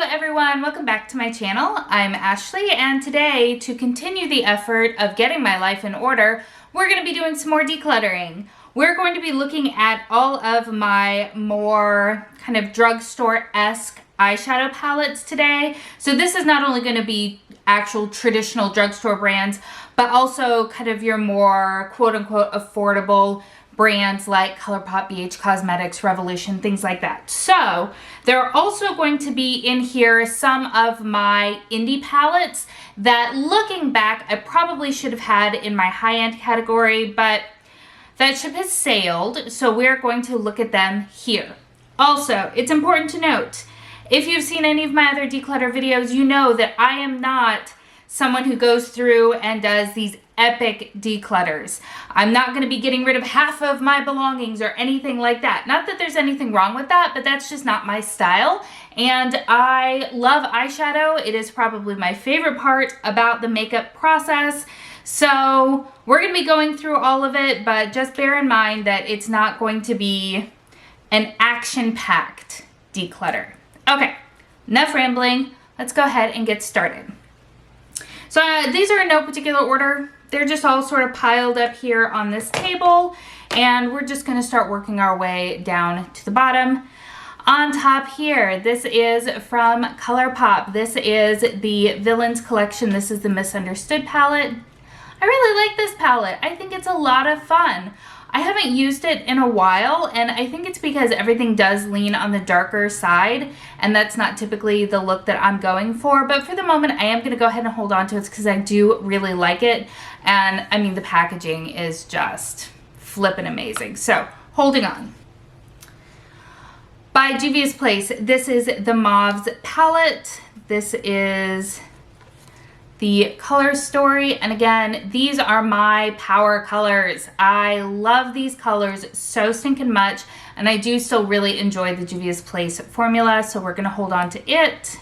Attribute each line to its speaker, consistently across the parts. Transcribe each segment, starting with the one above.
Speaker 1: everyone, welcome back to my channel. I'm Ashley, and today, to continue the effort of getting my life in order, we're going to be doing some more decluttering. We're going to be looking at all of my more kind of drugstore-esque eyeshadow palettes today. So this is not only going to be actual traditional drugstore brands, but also kind of your more quote-unquote affordable brands like Colourpop, BH Cosmetics, Revolution, things like that. So there are also going to be in here some of my indie palettes that, looking back, I probably should have had in my high-end category, but that ship has sailed, so we're going to look at them here. Also, it's important to note, if you've seen any of my other declutter videos, you know that I am not someone who goes through and does these epic declutters. I'm not going to be getting rid of half of my belongings or anything like that. Not that there's anything wrong with that, but that's just not my style. And I love eyeshadow. It is probably my favorite part about the makeup process. So we're going to be going through all of it, but just bear in mind that it's not going to be an action-packed declutter. Okay, enough rambling. Let's go ahead and get started. So these are in no particular order. They're just all sort of piled up here on this table, and we're just going to start working our way down to the bottom. On top here, this is from Colourpop. This is the Villains collection. This is the Misunderstood palette. I really like this palette. I think it's a lot of fun. I haven't used it in a while, and I think it's because everything does lean on the darker side, and that's not typically the look that I'm going for. But for the moment, I am going to go ahead and hold on to it because I do really like it. And I mean, the packaging is just flippin' amazing. So, holding on. By Juvia's Place, this is the Mauves Palette. This is the Color Story, and again, these are my power colors. I love these colors so stinking much, and I do still really enjoy the Juvia's Place formula, so we're gonna hold on to it.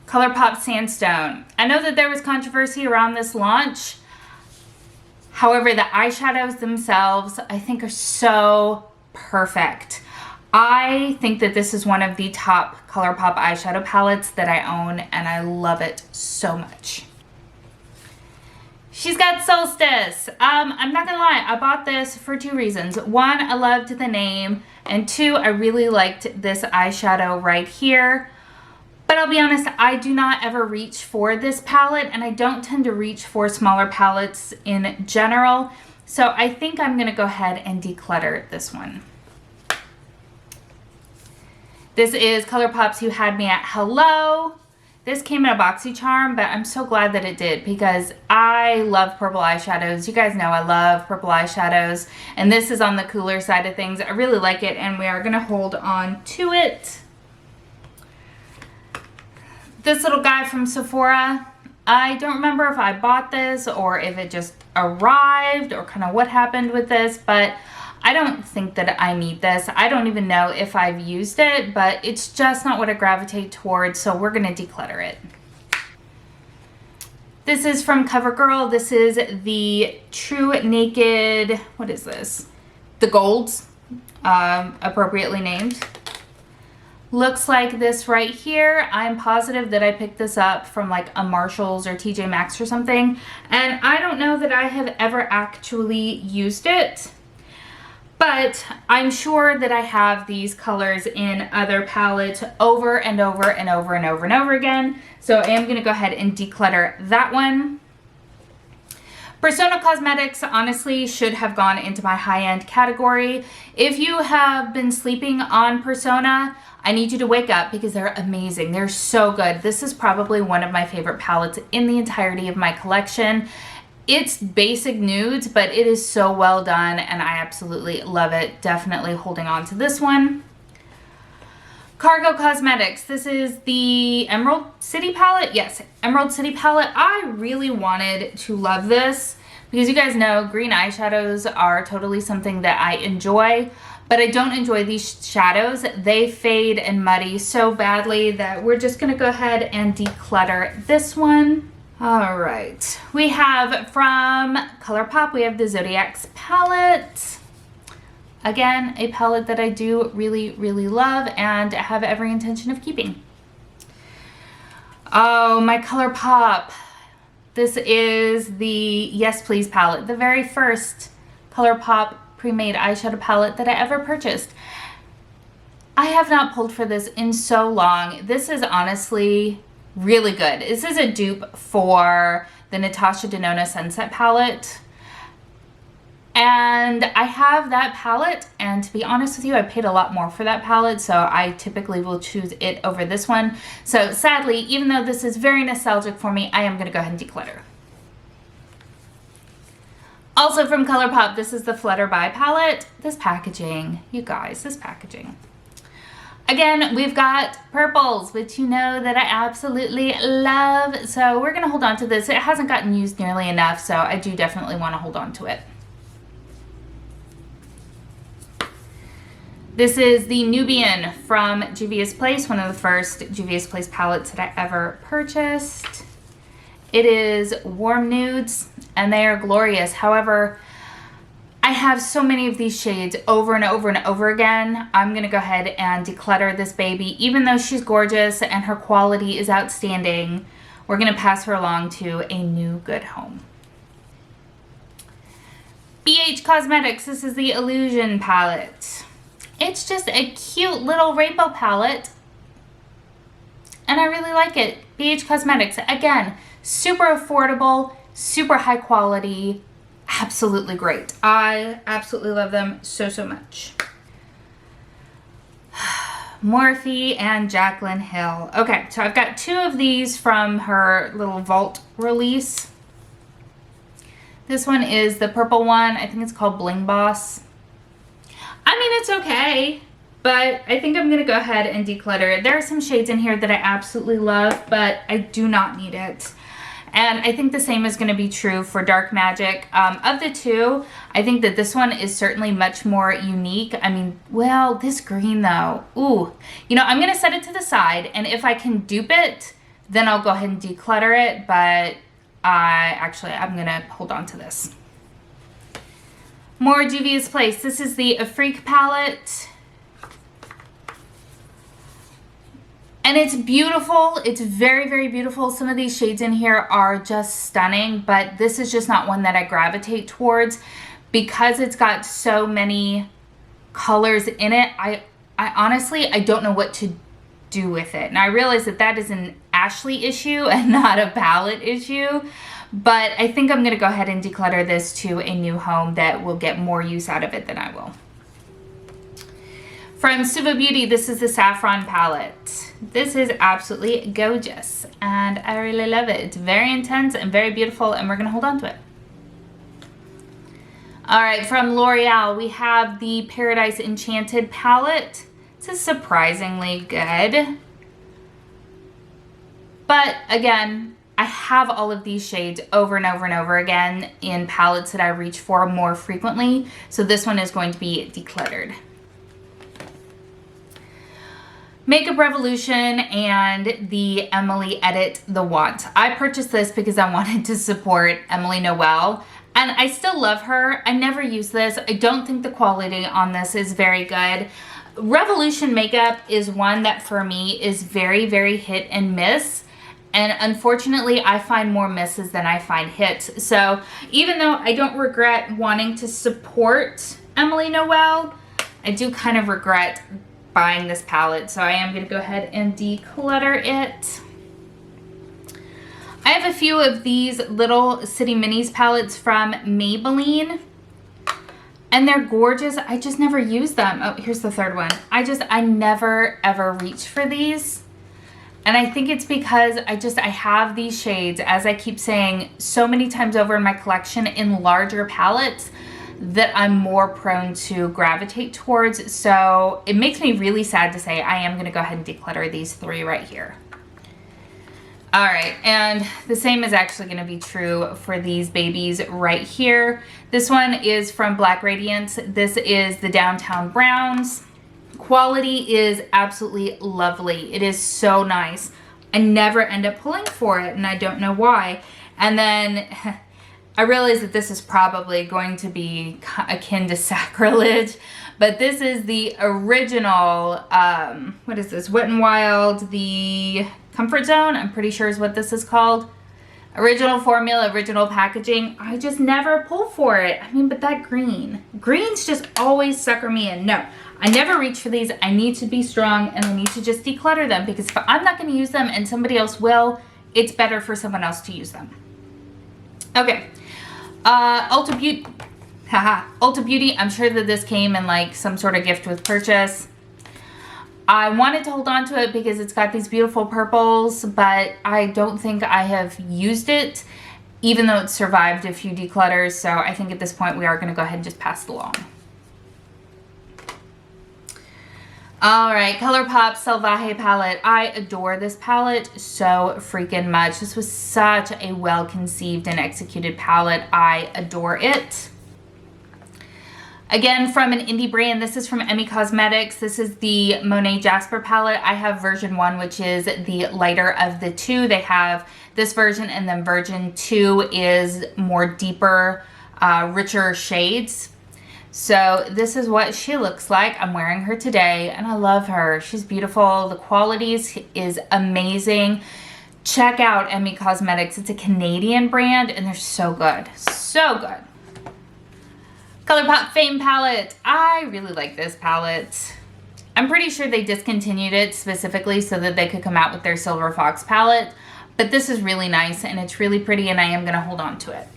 Speaker 1: Colourpop Sandstone. I know that there was controversy around this launch. However, the eyeshadows themselves, I think, are so perfect. I think that this is one of the top Colourpop eyeshadow palettes that I own, and I love it so much. She's got Solstice. I'm not gonna lie, I bought this for two reasons. One, I loved the name, and two, I really liked this eyeshadow right here. But I'll be honest, I do not ever reach for this palette, and I don't tend to reach for smaller palettes in general. So I think I'm gonna go ahead and declutter this one. This is Colourpop's You Had Me at Hello. This came in a BoxyCharm, but I'm so glad that it did because I love purple eyeshadows. You guys know I love purple eyeshadows, and this is on the cooler side of things. I really like it, and we are gonna hold on to it. This little guy from Sephora, I don't remember if I bought this or if it just arrived or kind of what happened with this, but I don't think that I need this. I don't even know if I've used it, but it's just not what I gravitate towards, so we're gonna declutter it. This is from CoverGirl. This is the True Naked, what is this? The Golds, appropriately named. Looks like this right here. I'm positive that I picked this up from like a Marshalls or TJ Maxx or something, and I don't know that I have ever actually used it. But I'm sure that I have these colors in other palettes over and over and over and over and over again. So I am going to go ahead and declutter that one. Persona Cosmetics honestly should have gone into my high-end category. If you have been sleeping on Persona, I need you to wake up because they're amazing. They're so good. This is probably one of my favorite palettes in the entirety of my collection. It's basic nudes, but it is so well done, and I absolutely love it. Definitely holding on to this one. Cargo Cosmetics. This is the Emerald City palette. Yes, Emerald City palette. I really wanted to love this because you guys know green eyeshadows are totally something that I enjoy, but I don't enjoy these shadows. They fade and muddy so badly that we're just gonna go ahead and declutter this one. All right, we have from Colourpop, we have the Zodiac's palette. Again, a palette that I do really, really love and have every intention of keeping. Oh, my Colourpop. This is the Yes Please palette, the very first Colourpop pre-made eyeshadow palette that I ever purchased. I have not pulled for this in so long. This is honestly really good. This is a dupe for the Natasha Denona Sunset palette. And I have that palette, and to be honest with you, I paid a lot more for that palette, so I typically will choose it over this one. So sadly, even though this is very nostalgic for me, I am going to go ahead and declutter. Also from Colourpop, this is the Flutter By palette. This packaging, you guys, this packaging. Again, we've got purples, which you know that I absolutely love, so we're going to hold on to this. It hasn't gotten used nearly enough, so I do definitely want to hold on to it. This is the Nubian from Juvia's Place, one of the first Juvia's Place palettes that I ever purchased. It is warm nudes, and they are glorious. However, I have so many of these shades over and over and over again. I'm going to go ahead and declutter this baby. Even though she's gorgeous and her quality is outstanding, we're going to pass her along to a new good home. BH Cosmetics, this is the Illusion palette. It's just a cute little rainbow palette, and I really like it. BH Cosmetics, again, super affordable, super high quality, absolutely great. I absolutely love them so, so much. Morphy and Jaclyn Hill. Okay, so I've got two of these from her little vault release. This one is the purple one. I think it's called Bling Boss. I mean, it's okay, but I think I'm going to go ahead and declutter it. There are some shades in here that I absolutely love, but I do not need it. And I think the same is going to be true for Dark Magic. Of the two, I think that this one is certainly much more unique. I mean, well, this green though, ooh. You know, I'm going to set it to the side, and if I can dupe it, then I'll go ahead and declutter it, but I'm going to hold on to this. More Juvia's Place. This is the Afrique Palette. And it's beautiful. It's very, very beautiful. Some of these shades in here are just stunning, but this is just not one that I gravitate towards because it's got so many colors in it. I honestly, I don't know what to do with it. And I realize that that is an Ashley issue and not a palette issue. But I think I'm going to go ahead and declutter this to a new home that will get more use out of it than I will. From Ulta Beauty, this is the Saffron Palette. This is absolutely gorgeous, and I really love it. It's very intense and very beautiful, and we're going to hold on to it. All right, from L'Oreal, we have the Paradise Enchanted Palette. This is surprisingly good. But again, I have all of these shades over and over and over again in palettes that I reach for more frequently. So this one is going to be decluttered. Makeup Revolution and the Emily Edit The Want. I purchased this because I wanted to support Emily Noel, and I still love her. I never use this. I don't think the quality on this is very good. Revolution makeup is one that for me is very, very hit and miss. And unfortunately, I find more misses than I find hits. So even though I don't regret wanting to support Emily Noel, I do kind of regret buying this palette. So I am going to go ahead and declutter it. I have a few of these little City Minis palettes from Maybelline. And they're gorgeous. I just never use them. Oh, here's the third one. I never ever reach for these. And I think it's because I have these shades, as I keep saying so many times over in my collection, in larger palettes that I'm more prone to gravitate towards. So it makes me really sad to say I am going to go ahead and declutter these three right here. All right, and the same is actually going to be true for these babies right here. This one is from Black Radiance. This is the Downtown Browns. Quality is absolutely lovely. It is so nice. I never end up pulling for it, and I don't know why. And then I realize that this is probably going to be akin to sacrilege, But this is the original, what is this? Wet n Wild, the Comfort Zone, I'm pretty sure is what this is called. Original formula, original packaging. I just never pull for it. I mean, but that green. Greens just always sucker me in. No, I never reach for these. I need to be strong and I need to just declutter them because if I'm not going to use them and somebody else will, it's better for someone else to use them. Okay. Ulta Beauty. Haha. Ulta Beauty. I'm sure that this came in like some sort of gift with purchase. I wanted to hold on to it because it's got these beautiful purples, but I don't think I have used it, even though it's survived a few declutters. So I think at this point we are going to go ahead and just pass it along. All right, Colourpop Salvaje palette. I adore this palette so freaking much. This was such a well-conceived and executed palette. I adore it. Again, from an indie brand, this is from Emmy Cosmetics. This is the Monet Jasper palette. I have version 1, which is the lighter of the two. They have this version, and then version 2 is more deeper, richer shades. So this is what she looks like. I'm wearing her today, and I love her. She's beautiful. The quality is amazing. Check out Emmy Cosmetics. It's a Canadian brand, and they're so good. So good. Colourpop Fame palette. I really like this palette. I'm pretty sure they discontinued it specifically so that they could come out with their Silver Fox palette. But this is really nice and it's really pretty and I am going to hold on to it.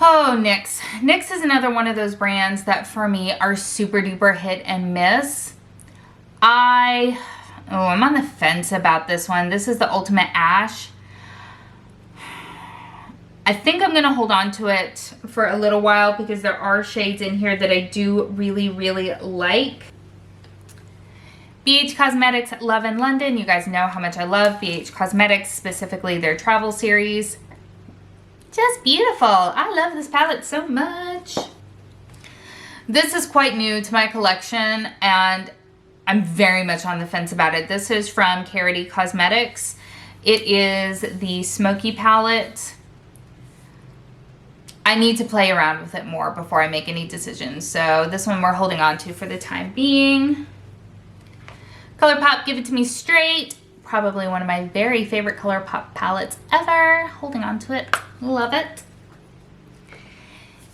Speaker 1: Oh, Nyx. Nyx is another one of those brands that for me are super duper hit and miss. I'm on the fence about this one. This is the Ultimate Ash. I think I'm going to hold on to it for a little while because there are shades in here that I do really, really like. BH Cosmetics Love in London. You guys know how much I love BH Cosmetics, specifically their travel series. Just beautiful. I love this palette so much. This is quite new to my collection and I'm very much on the fence about it. This is from Carity Cosmetics. It is the Smoky palette. I need to play around with it more before I make any decisions. So this one we're holding on to for the time being. Colourpop Give It To Me Straight. Probably one of my very favorite Colourpop palettes ever. Holding on to it. Love it.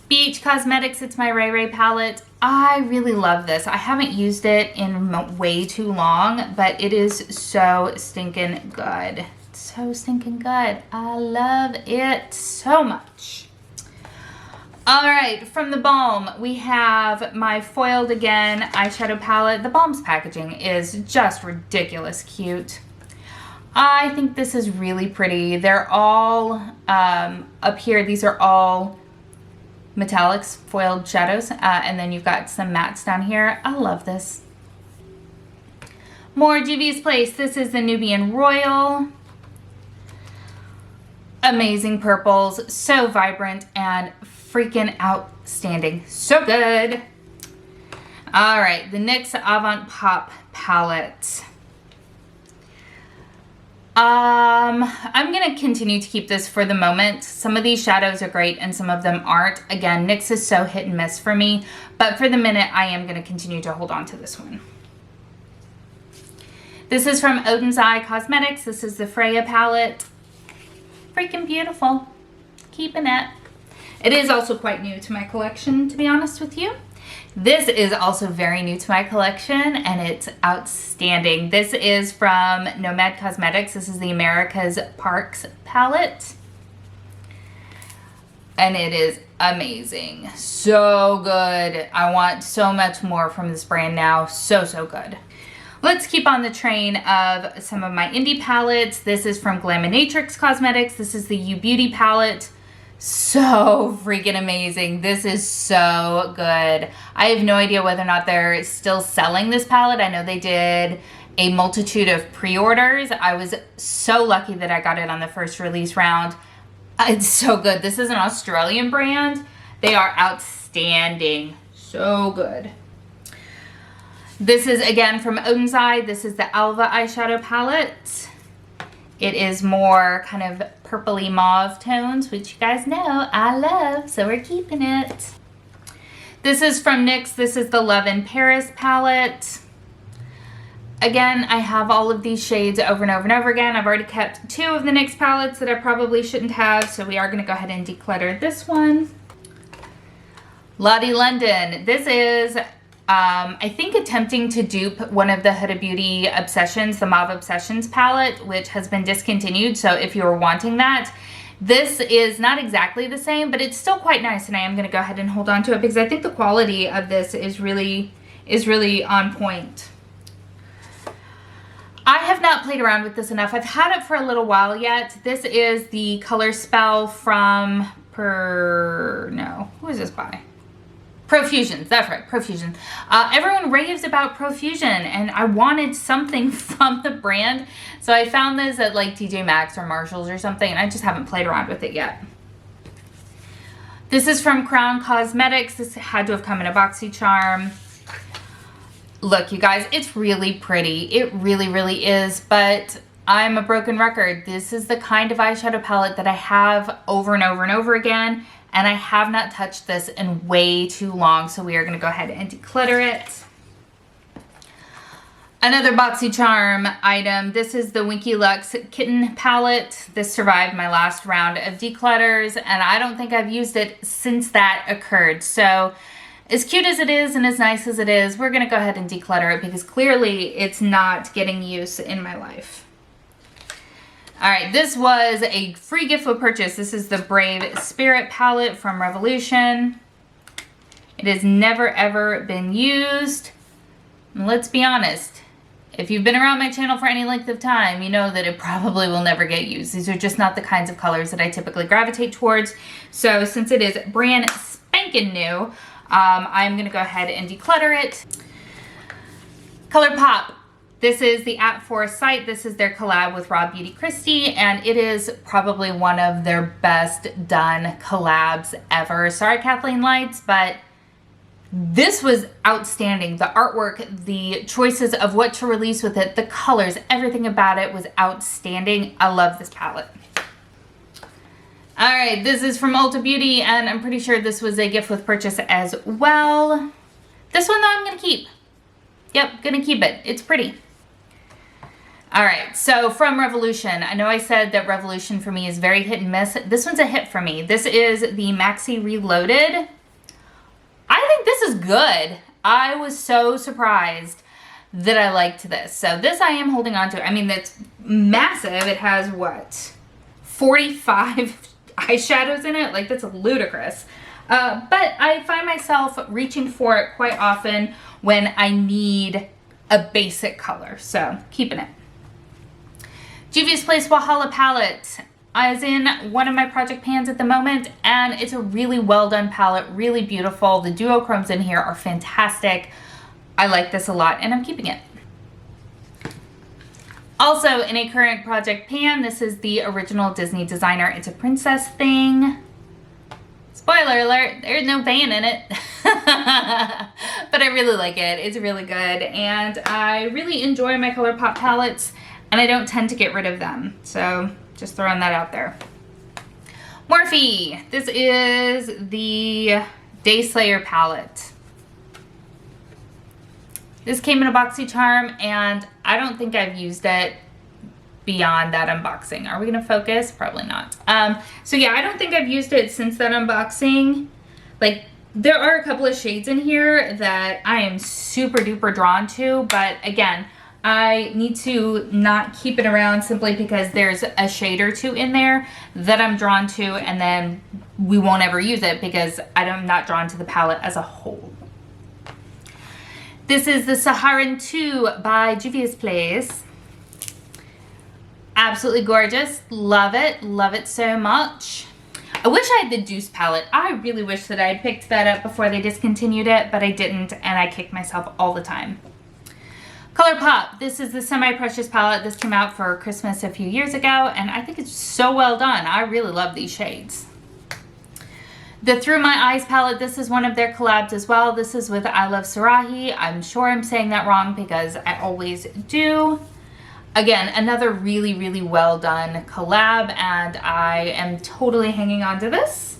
Speaker 1: BH Cosmetics, it's my Ray Ray palette. I really love this. I haven't used it in way too long, but it is so stinking good. So stinking good. I love it so much. All right, from the Balm, we have my Foiled Again eyeshadow palette. The Balm's packaging is just ridiculous cute. I think this is really pretty. They're all up here. These are all metallics, foiled shadows, and then you've got some mattes down here. I love this. More Juvia's Place. This is the Nubian Royal. Amazing purples, so vibrant and freaking outstanding. So good. All right, the NYX Avantpop palette. I'm going to continue to keep this for the moment. Some of these shadows are great and some of them aren't. Again, NYX is so hit and miss for me, but for the minute, I am going to continue to hold on to this one. This is from Odin's Eye Cosmetics. This is the Freya palette. Freaking beautiful. Keeping it. It is also quite new to my collection, to be honest with you. This is also very new to my collection, and it's outstanding. This is from Nomad Cosmetics. This is the America's Parks palette. And it is amazing. So good. I want so much more from this brand now. So, so good. Let's keep on the train of some of my indie palettes. This is from Glaminatrix Cosmetics. This is the U Beauty palette. So freaking amazing. This is so good. I have no idea whether or not they're still selling this palette. I know they did a multitude of pre-orders. I was so lucky that I got it on the first release round. It's so good. This is an Australian brand. They are outstanding. So good. This is again from Odin's Eye. This is the Alva eyeshadow palette. It is more kind of purpley mauve tones, which you guys know I love, so we're keeping it. This is from NYX. This is the Love in Paris palette. Again, I have all of these shades over and over and over again. I've already kept 2 of the NYX palettes that I probably shouldn't have, so we are going to go ahead and declutter this one. Lottie London. This is, I think, attempting to dupe one of the Huda Beauty Obsessions, the Mauve Obsessions palette, which has been discontinued. So if you were wanting that, this is not exactly the same, but it's still quite nice, and I am going to go ahead and hold on to it because I think the quality of this is really on point. I have not played around with this enough. I've had it for a little while yet. This is the Color Spell from who is this by? Profusions, that's right, Profusion. Everyone raves about Profusion, and I wanted something from the brand, so I found this at like TJ Maxx or Marshalls or something, and I just haven't played around with it yet. This is from Crown Cosmetics. This had to have come in a BoxyCharm. Look, you guys, it's really pretty. It really, really is, but I'm a broken record. This is the kind of eyeshadow palette that I have over and over and over again, and I have not touched this in way too long, so we are going to go ahead and declutter it. Another BoxyCharm item. This is the Winky Luxe Kitten palette. This survived my last round of declutters, and I don't think I've used it since that occurred. So as cute as it is and as nice as it is, we're going to go ahead and declutter it because clearly it's not getting use in my life. All right, this was a free gift with purchase. This is the Brave Spirit palette from Revolution. It has never ever been used. And let's be honest, if you've been around my channel for any length of time, you know that it probably will never get used. These are just not the kinds of colors that I typically gravitate towards. So since it is brand spanking new, I'm going to go ahead and declutter it. Colourpop. This is the At Foresight. This is their collab with Raw Beauty Christie, and it is probably one of their best done collabs ever. Sorry, Kathleen Lights, but this was outstanding. The artwork, the choices of what to release with it, the colors, everything about it was outstanding. I love this palette. All right, this is from Ulta Beauty, and I'm pretty sure this was a gift with purchase as well. This one, though, I'm going to keep. Yep, going to keep it. It's pretty. All right, so from Revolution. I know I said that Revolution for me is very hit and miss. This one's a hit for me. This is the Maxi Reloaded. I think this is good. I was so surprised that I liked this. So this I am holding on to. I mean, it's massive. It has, what, 45 eyeshadows in it? Like, that's ludicrous. But I find myself reaching for it quite often when I need a basic color. So, keeping it. Juvia's Place Walhalla palette is in one of my project pans at the moment, and it's a really well done palette, really beautiful. The duochromes in here are fantastic. I like this a lot, and I'm keeping it. Also in a current project pan, this is the original Disney designer It's a Princess thing. Spoiler alert, there's no pan in it. But I really like it. It's really good, and I really enjoy my Colourpop palettes, and I don't tend to get rid of them. So just throwing that out there. Morphy. This is the Day Slayer palette. This came in a BoxyCharm, and I don't think I've used it beyond that unboxing. Are we going to focus? Probably not. So yeah, I don't think I've used it since that unboxing. Like, there are a couple of shades in here that I am super duper drawn to, but again, I need to not keep it around simply because there's a shade or two in there that I'm drawn to, and then we won't ever use it because I'm not drawn to the palette as a whole. This is the Saharan 2 by Juvia's Place. Absolutely gorgeous. Love it so much. I wish I had the Deuce palette. I really wish that I had picked that up before they discontinued it, but I didn't, and I kick myself all the time. Colourpop. This is the Semi-Precious palette. This came out for Christmas a few years ago, and I think it's so well done. I really love these shades. The Through My Eyes palette, this is one of their collabs as well. This is with I Love Sarahi. I'm sure I'm saying that wrong because I always do. Again, another really, really well done collab, and I am totally hanging on to this.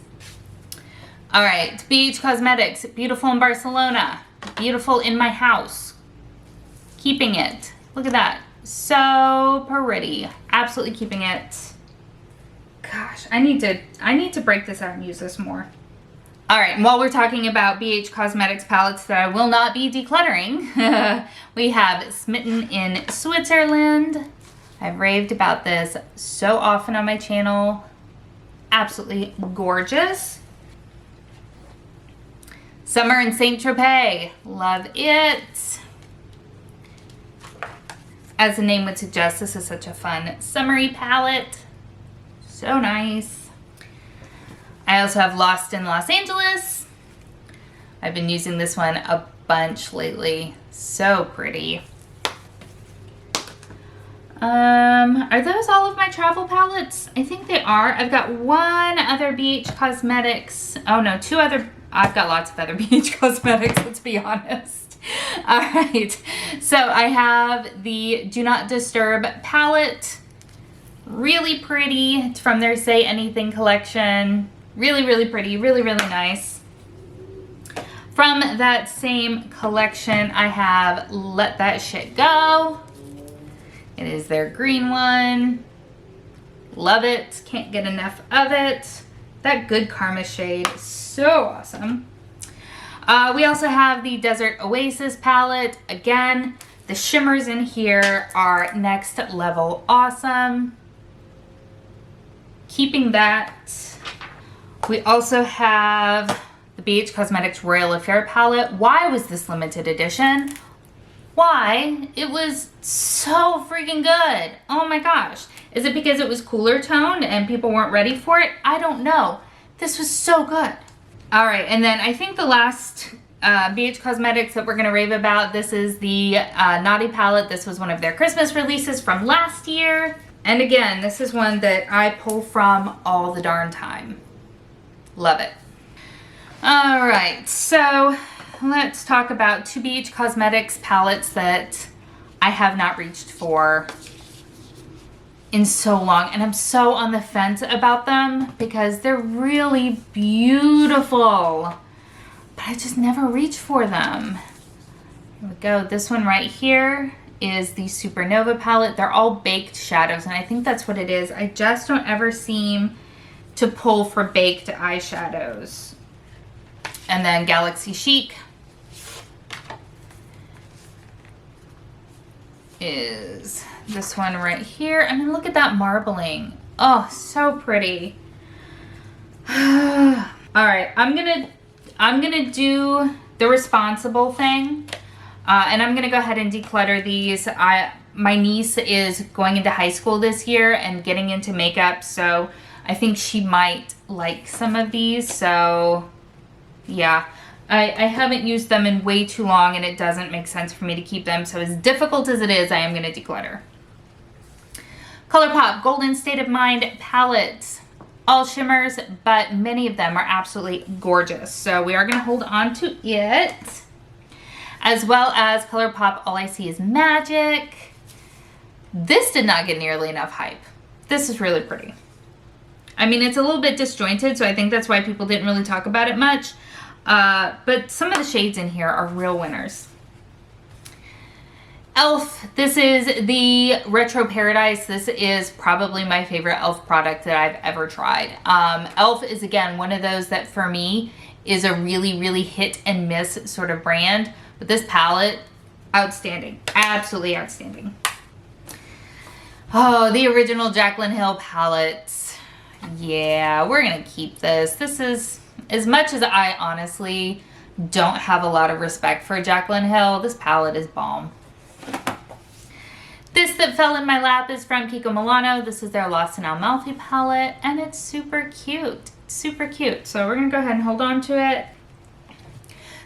Speaker 1: All right, BH Cosmetics, Beautiful in Barcelona, Beautiful in My House. Keeping it. Look at that. So pretty. Absolutely keeping it. Gosh, I need to break this out and use this more. All right, and while we're talking about BH Cosmetics palettes that I will not be decluttering, we have Smitten in Switzerland. I've raved about this so often on my channel. Absolutely gorgeous. Summer in Saint Tropez. Love it. As the name would suggest, this is such a fun summery palette. So nice. I also have Lost in Los Angeles. I've been using this one a bunch lately. So pretty. Are those all of my travel palettes? I think they are. I've got one other BH Cosmetics. Oh no, two other. I've got lots of other BH Cosmetics, let's be honest. All right, so I have the Do Not Disturb palette. Really pretty. It's from their Say Anything collection. Really, really pretty. Really, really nice. From that same collection, I have Let That Shit Go. It is their green one. Love it. Can't get enough of it. That Good Karma shade. So awesome. We also have the Desert Oasis palette. Again, the shimmers in here are next level awesome. Keeping that. We also have the BH Cosmetics Royal Affair palette. Why was this limited edition? Why? It was so freaking good. Oh my gosh. Is it because it was cooler toned and people weren't ready for it? I don't know. This was so good. All right, and then I think the last BH Cosmetics that we're gonna rave about, this is the Naughty palette. This was one of their Christmas releases from last year. And again, this is one that I pull from all the darn time. Love it. All right, so let's talk about two BH Cosmetics palettes that I have not reached for in so long, and I'm so on the fence about them because they're really beautiful, but I just never reach for them. Here we go. This one right here is the Supernova palette. They're all baked shadows, and I think that's what it is. I just don't ever seem to pull for baked eyeshadows. And then Galaxy Chic is this one right here. I mean, look at that marbling. Oh, so pretty. All right, I'm gonna do the responsible thing, and I'm gonna go ahead and declutter these. My niece is going into high school this year and getting into makeup, so I think she might like some of these. So yeah, I haven't used them in way too long, and it doesn't make sense for me to keep them. So as difficult as it is, I am gonna declutter. Colourpop Golden State of Mind palettes. All shimmers, but many of them are absolutely gorgeous. So we are gonna hold on to it. As well as Colourpop All I See Is Magic. This did not get nearly enough hype. This is really pretty. I mean, it's a little bit disjointed, so I think that's why people didn't really talk about it much. But some of the shades in here are real winners. e.l.f. This is the Retro Paradise. This is probably my favorite e.l.f. product that I've ever tried. e.l.f. is, again, one of those that for me is a really, really hit and miss sort of brand. But this palette, outstanding. Absolutely outstanding. Oh, the original Jaclyn Hill palette. Yeah, we're going to keep this. This is, as much as I honestly don't have a lot of respect for Jaclyn Hill, this palette is bomb. This that fell in my lap is from Kiko Milano. This is their Lost in Amalfi palette, and it's super cute. Super cute. So we're going to go ahead and hold on to it.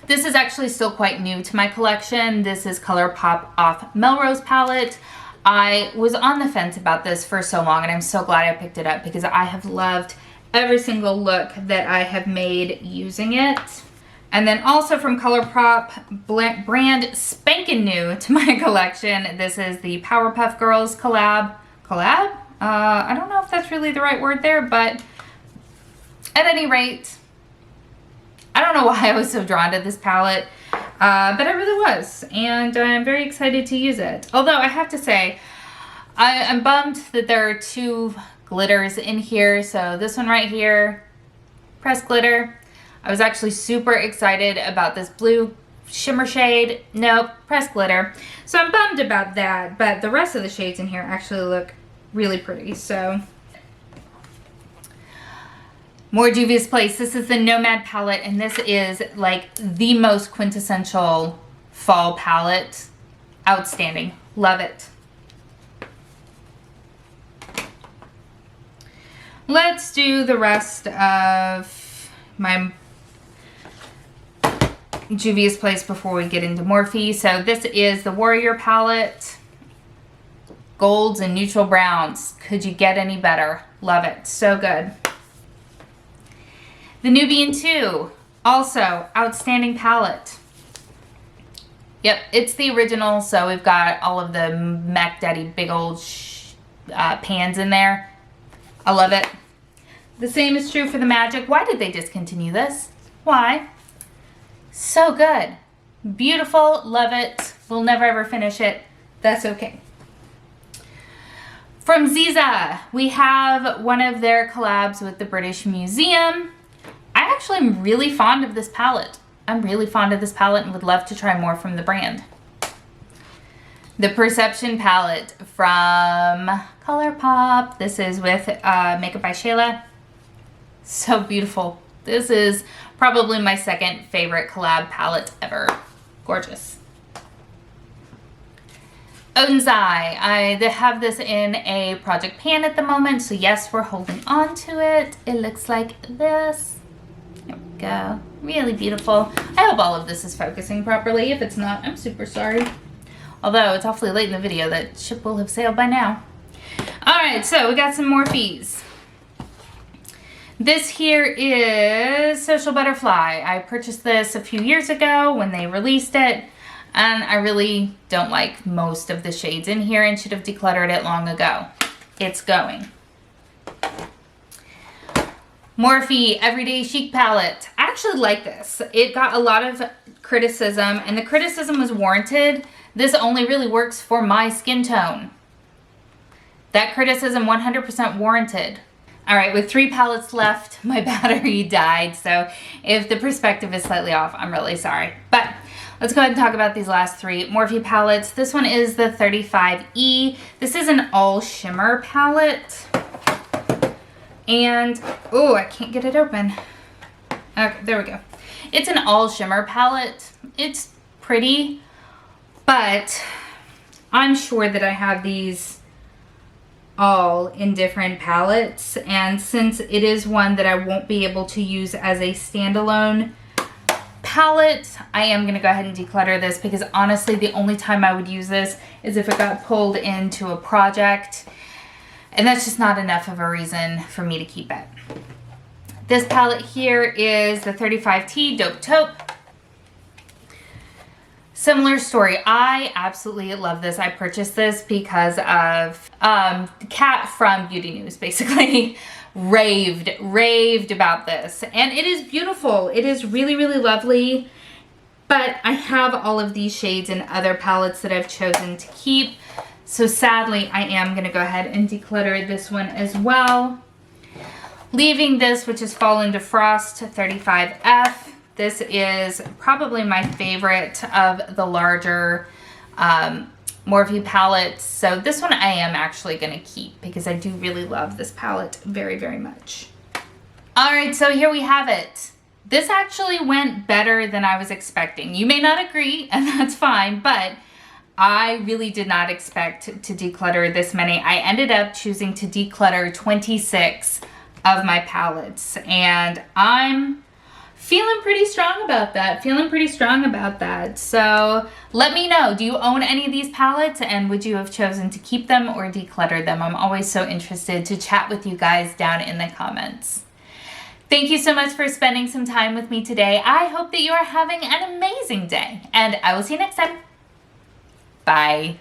Speaker 1: This is actually still quite new to my collection. This is Colourpop Off Melrose palette. I was on the fence about this for so long, and I'm so glad I picked it up because I have loved every single look that I have made using it. And then also from Colourpop, brand spanking new to my collection, this is the Powerpuff Girls collab. I don't know if that's really the right word there, but at any rate, I don't know why I was so drawn to this palette, but I really was. And I'm very excited to use it. Although I have to say, I'm bummed that there are 2 glitters in here. So this one right here, pressed glitter. I was actually super excited about this blue shimmer shade. Nope, pressed glitter. So I'm bummed about that, but the rest of the shades in here actually look really pretty. So more Juvia's Place. This is the Nomad palette, and this is like the most quintessential fall palette. Outstanding. Love it. Let's do the rest of my Juvia's Place before we get into Morphy. So this is the Warrior palette. Golds and neutral browns. Could you get any better? Love it. So good. The Nubian 2. Also, outstanding palette. Yep, it's the original. So we've got all of the Mac Daddy big old pans in there. I love it. The same is true for the Magic. Why did they discontinue this? Why? So good. Beautiful. Love it. We'll never ever finish it. That's okay. From Ziza, we have one of their collabs with the British Museum. I actually am really fond of this palette. I'm really fond of this palette and would love to try more from the brand. The Perception palette from Colourpop. This is with Makeup by Shayla. So beautiful. This is probably my second favorite collab palette ever. Gorgeous. Odin's Eye. I have this in a project pan at the moment, so yes, we're holding on to it. It looks like this. There we go. Really beautiful. I hope all of this is focusing properly. If it's not, I'm super sorry. Although it's awfully late in the video, that ship will have sailed by now. Alright, so we got some Morphys. This here is Social Butterfly. I purchased this a few years ago when they released it, and I really don't like most of the shades in here and should have decluttered it long ago. It's going. Morphy Everyday Chic palette. I actually like this. It got a lot of criticism, and the criticism was warranted. This only really works for my skin tone. That criticism 100% warranted. All right, with 3 palettes left, my battery died. So if the perspective is slightly off, I'm really sorry. But let's go ahead and talk about these last 3 Morphy palettes. This one is the 35E. This is an all shimmer palette. And, oh, I can't get it open. Okay, there we go. It's an all shimmer palette. It's pretty, but I'm sure that I have these all in different palettes, and since it is one that I won't be able to use as a standalone palette, I am going to go ahead and declutter this, because honestly the only time I would use this is if it got pulled into a project, and that's just not enough of a reason for me to keep it. This palette here is the 35T Dope Taupe. Similar story. I absolutely love this. I purchased this because of Kat from Beauty News basically raved about this. And it is beautiful. It is really, really lovely. But I have all of these shades in other palettes that I've chosen to keep. So sadly, I am going to go ahead and declutter this one as well. Leaving this, which is Fall into Frost 35F. This is probably my favorite of the larger Morphy palettes. So this one I am actually going to keep because I do really love this palette very, very much. Alright, so here we have it. This actually went better than I was expecting. You may not agree, and that's fine, but I really did not expect to declutter this many. I ended up choosing to declutter 26 of my palettes, and I'm feeling pretty strong about that. So let me know, do you own any of these palettes, and would you have chosen to keep them or declutter them? I'm always so interested to chat with you guys down in the comments. Thank you so much for spending some time with me today. I hope that you are having an amazing day, and I will see you next time. Bye.